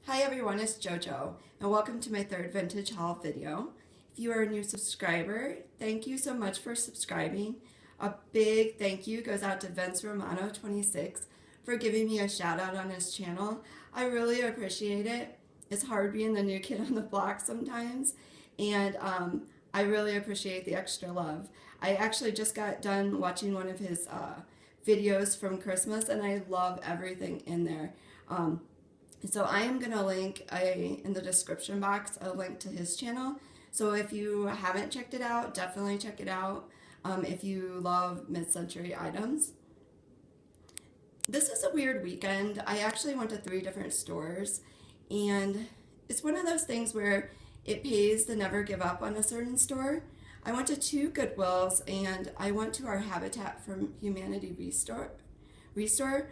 Hi everyone, it's JoJo, and welcome to my third vintage haul video. If you are a new subscriber, thank you so much for subscribing. A big thank you goes out to Vince Romano 26 for giving me a shout out on his channel. I really appreciate it. It's hard being the new kid on the block sometimes, and I really appreciate the extra love. I actually just got done watching one of his videos from Christmas, and I love everything in there. So I am going to link in the description box a link to his channel. So if you haven't checked it out, definitely check it out if you love mid-century items. This is a weird weekend. I actually went to 3 different stores, and it's one of those things where it pays to never give up on a certain store. I went to 2 Goodwills, and I went to our Habitat for Humanity restore.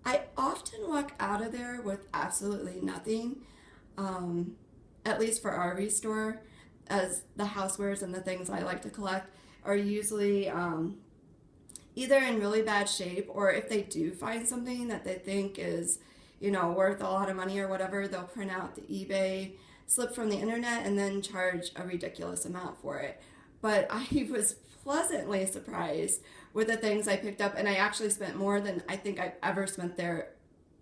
I often walk out of there with absolutely nothing, at least for our restore, as the housewares and the things I like to collect are usually either in really bad shape, or if they do find something that they think is, worth a lot of money or whatever, they'll print out the eBay slip from the internet and then charge a ridiculous amount for it. But I was pleasantly surprised with the things I picked up, and I actually spent more than I think I've ever spent there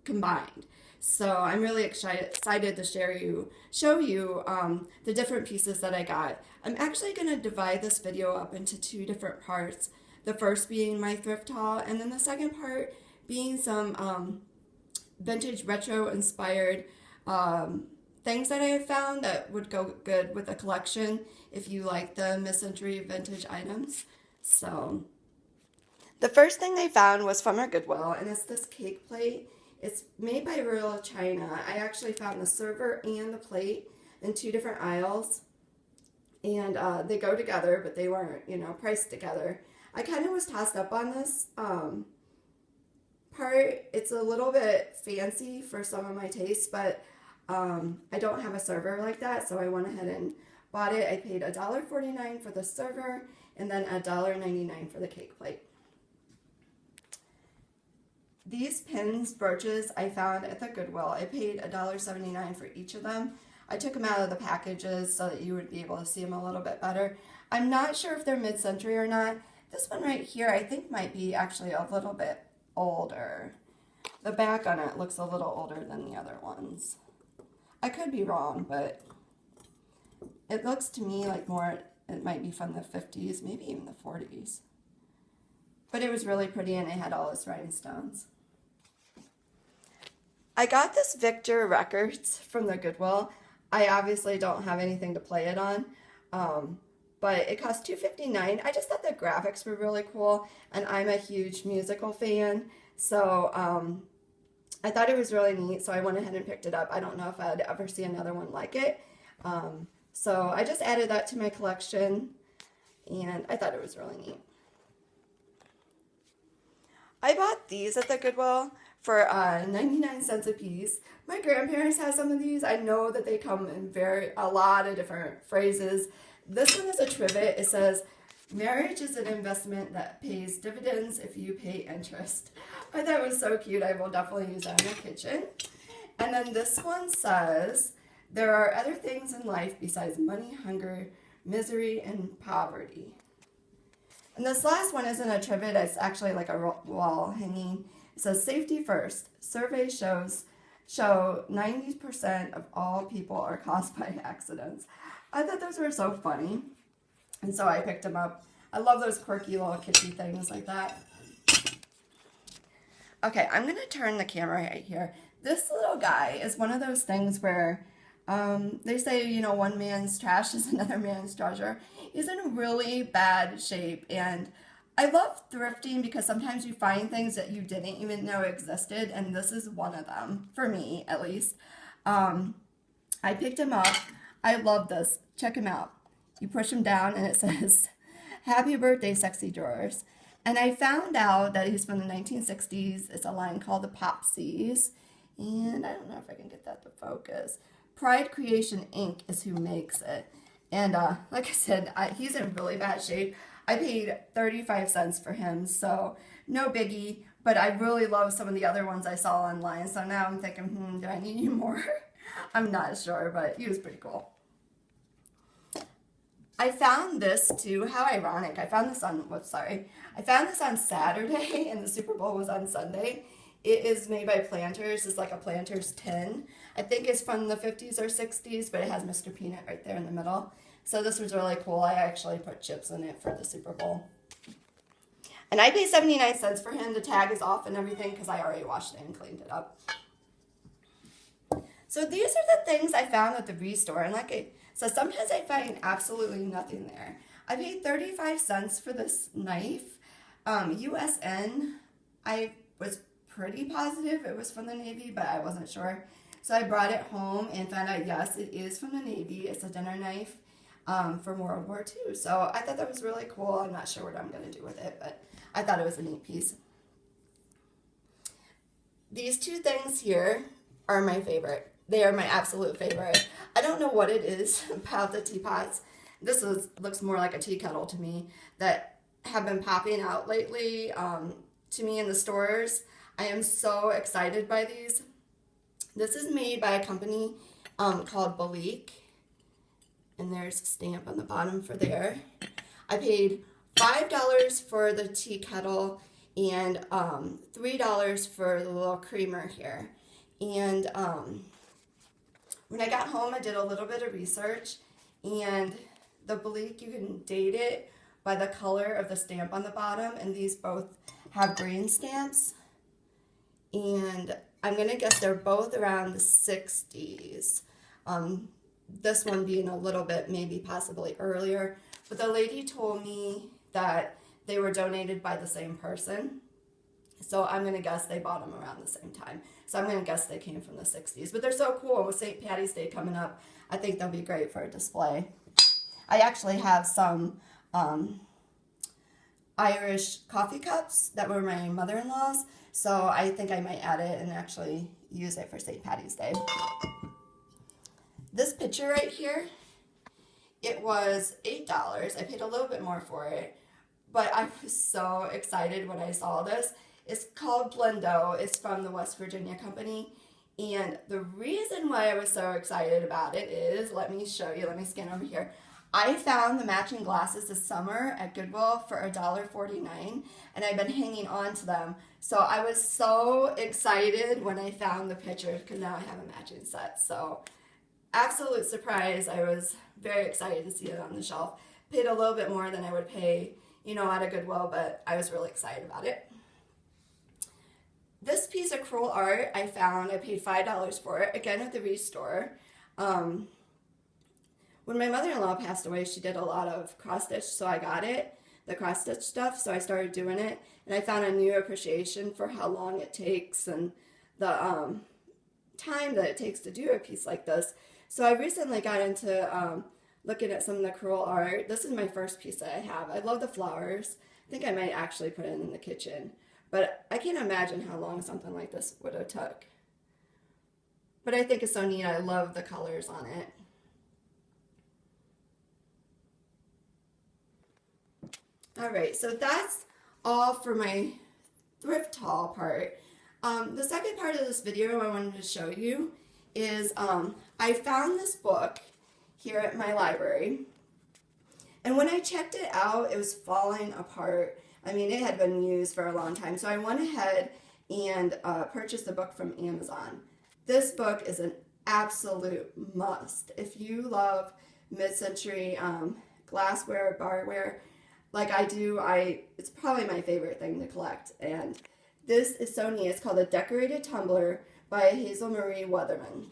combined. So I'm really excited to show you the different pieces that I got. I'm actually going to divide this video up into 2 different parts. The first being my thrift haul, and then the second part being some vintage retro inspired things that I have found that would go good with a collection if you like the mid-century vintage items. So the first thing I found was from our Goodwill, and it's this cake plate. It's made by Real China. I actually found the server and the plate in 2 different aisles, and they go together, but they weren't, priced together. I kind of was tossed up on this part. It's a little bit fancy for some of my tastes, but I don't have a server like that, so I went ahead and bought it. I paid $1.49 for the server and then $1.99 for the cake plate. These pins, brooches, I found at the Goodwill. I paid $1.79 for each of them. I took them out of the packages so that you would be able to see them a little bit better. I'm not sure if they're mid-century or not. This one right here I think might be actually a little bit older. The back on it looks a little older than the other ones. I could be wrong, but it looks to me like it might be from the 50s, maybe even the 40s. But it was really pretty, and it had all its rhinestones. I got this Victor Records from the Goodwill. I obviously don't have anything to play it on, but it cost $2.59. I just thought the graphics were really cool, and I'm a huge musical fan, so I thought it was really neat, so I went ahead and picked it up. I don't know if I'd ever see another one like it, so I just added that to my collection, and I thought it was really neat. I bought these at the Goodwill for 99 cents a piece. My grandparents have some of these. I know that they come in a lot of different phrases. This one is a trivet. It says, "Marriage is an investment that pays dividends if you pay interest." I thought it was so cute. I will definitely use that in the kitchen. And then this one says, "There are other things in life besides money, hunger, misery, and poverty." And this last one isn't a trivet, it's actually like a wall hanging. It says, "Safety first. Surveys show 90% of all people are caused by accidents." I thought those were so funny, and so I picked them up. I love those quirky little kitschy things like that. Okay, I'm going to turn the camera right here. This little guy is one of those things where they say, one man's trash is another man's treasure. He's in really bad shape, and I love thrifting because sometimes you find things that you didn't even know existed, and this is one of them, for me at least. I picked him up. I love this. Check him out. You push him down, and it says, "Happy birthday, sexy drawers." And I found out that he's from the 1960s. It's a line called the Popsies, and I don't know if I can get that to focus. Pride Creation Inc. is who makes it. And like I said, he's in really bad shape. I paid 35 cents for him, so no biggie. But I really love some of the other ones I saw online. So now I'm thinking, do I need you more? I'm not sure, but he was pretty cool. I found this too. How ironic. I found this on, I found this on Saturday and the Super Bowl was on Sunday. It is made by Planters. It's like a Planters tin. I think it's from the 50s or 60s, but it has Mr. Peanut right there in the middle. So this was really cool. I actually put chips in it for the Super Bowl. And I paid 79 cents for him. The tag is off and everything because I already washed it and cleaned it up. So these are the things I found at the restore. And so sometimes I find absolutely nothing there. I paid 35 cents for this knife. USN, I was pretty positive it was from the Navy, but I wasn't sure. So I brought it home and found out, yes, it is from the Navy. It's a dinner knife from World War II. So I thought that was really cool. I'm not sure what I'm going to do with it, but I thought it was a neat piece. These two things here are my favorite. They are my absolute favorite. I don't know what it is about the teapots. This looks more like a tea kettle to me that have been popping out lately to me in the stores. I am so excited by these. This is made by a company called Belleek. And there's a stamp on the bottom for there. I paid $5 for the tea kettle and $3 for the little creamer here. And when I got home, I did a little bit of research, and the Belleek, you can date it by the color of the stamp on the bottom, and these both have green stamps. And I'm going to guess they're both around the 60s. This one being a little bit maybe possibly earlier. But the lady told me that they were donated by the same person. So I'm going to guess they bought them around the same time. So I'm going to guess they came from the 60s. But they're so cool. With St. Patty's Day coming up, I think they'll be great for a display. I actually have some Irish coffee cups that were my mother-in-law's. So I think I might add it and actually use it for St. Patty's Day. This picture right here, it was $8. I paid a little bit more for it. But I was so excited when I saw this. It's called Blendo. It's from the West Virginia company. And the reason why I was so excited about it is, let me show you, let me scan over here. I found the matching glasses this summer at Goodwill for $1.49, and I've been hanging on to them. So I was so excited when I found the picture because now I have a matching set. So absolute surprise. I was very excited to see it on the shelf. Paid a little bit more than I would pay, at a Goodwill, but I was really excited about it. This piece of Crewel art I paid $5 for it, again at the restore. When my mother-in-law passed away, she did a lot of cross-stitch, so I got it, the cross-stitch stuff, so I started doing it, and I found a new appreciation for how long it takes and the time that it takes to do a piece like this. So I recently got into looking at some of the Crewel art. This is my first piece that I have. I love the flowers. I think I might actually put it in the kitchen. But I can't imagine how long something like this would have took. But I think it's so neat. I love the colors on it. Alright, so that's all for my thrift haul part. The second part of this video I wanted to show you is I found this book here at my library. And when I checked it out, it was falling apart. I mean, it had been used for a long time. So I went ahead and purchased the book from Amazon. This book is an absolute must. If you love mid-century glassware, barware, like I do, it's probably my favorite thing to collect. And this is so neat. It's called A Decorated Tumbler by Hazel Marie Weatherman.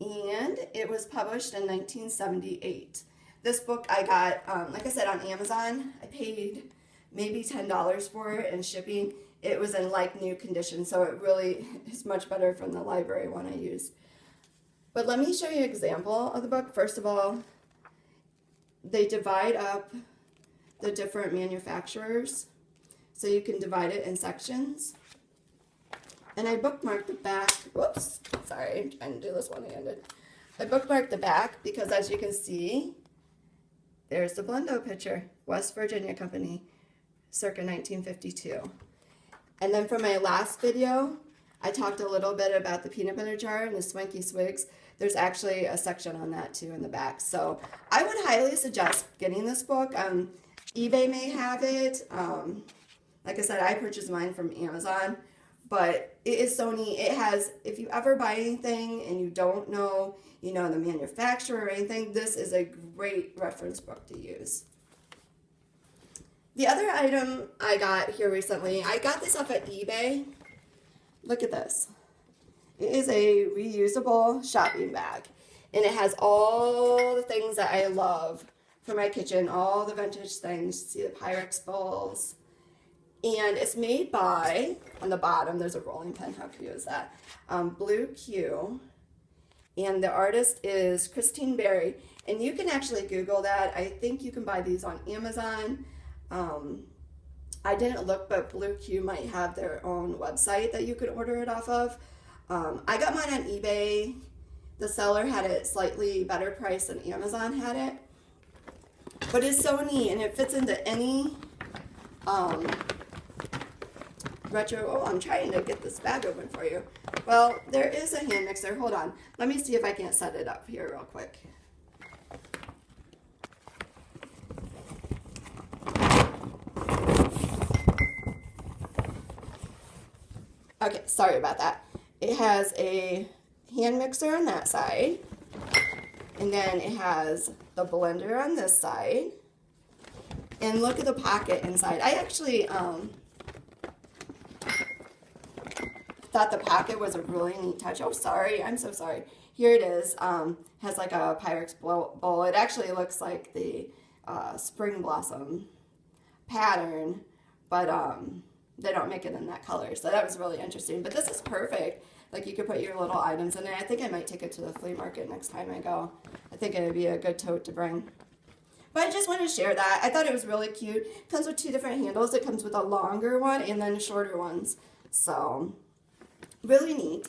And it was published in 1978. This book I got, like I said, on Amazon. I paid maybe $10 for it and shipping. It was in like new condition, so it really is much better from the library one I used. But let me show you an example of the book. First of all, they divide up the different manufacturers, so you can divide it in sections. And I bookmarked the back. Whoops, sorry, I'm trying to do this one-handed. I bookmarked the back because, as you can see, there's the Blendo picture, West Virginia Company, circa 1952. And then for my last video, I talked a little bit about the peanut butter jar and the Swanky Swigs. There's actually a section on that too in the back. So I would highly suggest getting this book. eBay may have it. Like I said, I purchased mine from Amazon, but it is so neat. It has, if you ever buy anything and you don't know, the manufacturer or anything, this is a great reference book to use. The other item I got here recently, I got this off at eBay. Look at this. It is a reusable shopping bag, and it has all the things that I love for my kitchen, all the vintage things. See the Pyrex bowls. And it's made by, on the bottom, there's a rolling pin. How cute is that? Blue Q. And the artist is Christine Berry. And you can actually Google that. I think you can buy these on Amazon. I didn't look, but Blue Q might have their own website that you could order it off of. I got mine on eBay. The seller had it slightly better price than Amazon had it. But it's so neat, and it fits into any retro. Oh, I'm trying to get this bag open for you. Well, there is a hand mixer. Hold on. Let me see if I can't set it up here real quick. Okay, sorry about that. It has a hand mixer on that side, and then it has the blender on this side, and look at the pocket inside. I actually thought the pocket was a really neat touch. Oh, sorry, I'm so sorry. Here it is. Has like a Pyrex bowl. It actually looks like the spring blossom pattern, but they don't make it in that color, so that was really interesting. But this is perfect. Like, you could put your little items in it. I think I might take it to the flea market next time I go. I think it would be a good tote to bring. But I just wanted to share that. I thought it was really cute. It comes with two different handles. It comes with a longer one and then shorter ones. So, really neat.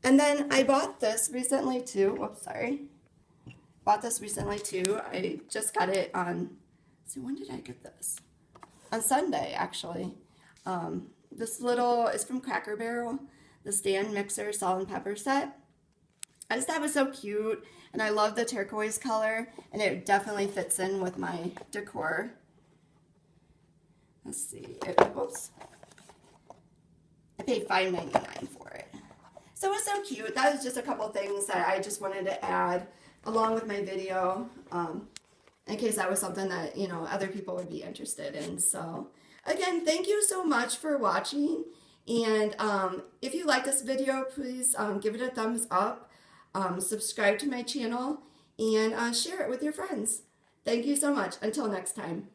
And then I bought this recently too. Whoops, sorry. Bought this recently too. I just got it on, so when did I get this? On Sunday, actually. This little is from Cracker Barrel, the stand mixer salt and pepper set. I just thought it was so cute, and I love the turquoise color, and it definitely fits in with my decor. Let's see. Whoops. I paid $5.99 for it. So it's so cute. That was just a couple things that I just wanted to add along with my video, in case that was something that, other people would be interested in. So, again, thank you so much for watching. And if you like this video, please give it a thumbs up, subscribe to my channel, and share it with your friends. Thank you so much. Until next time.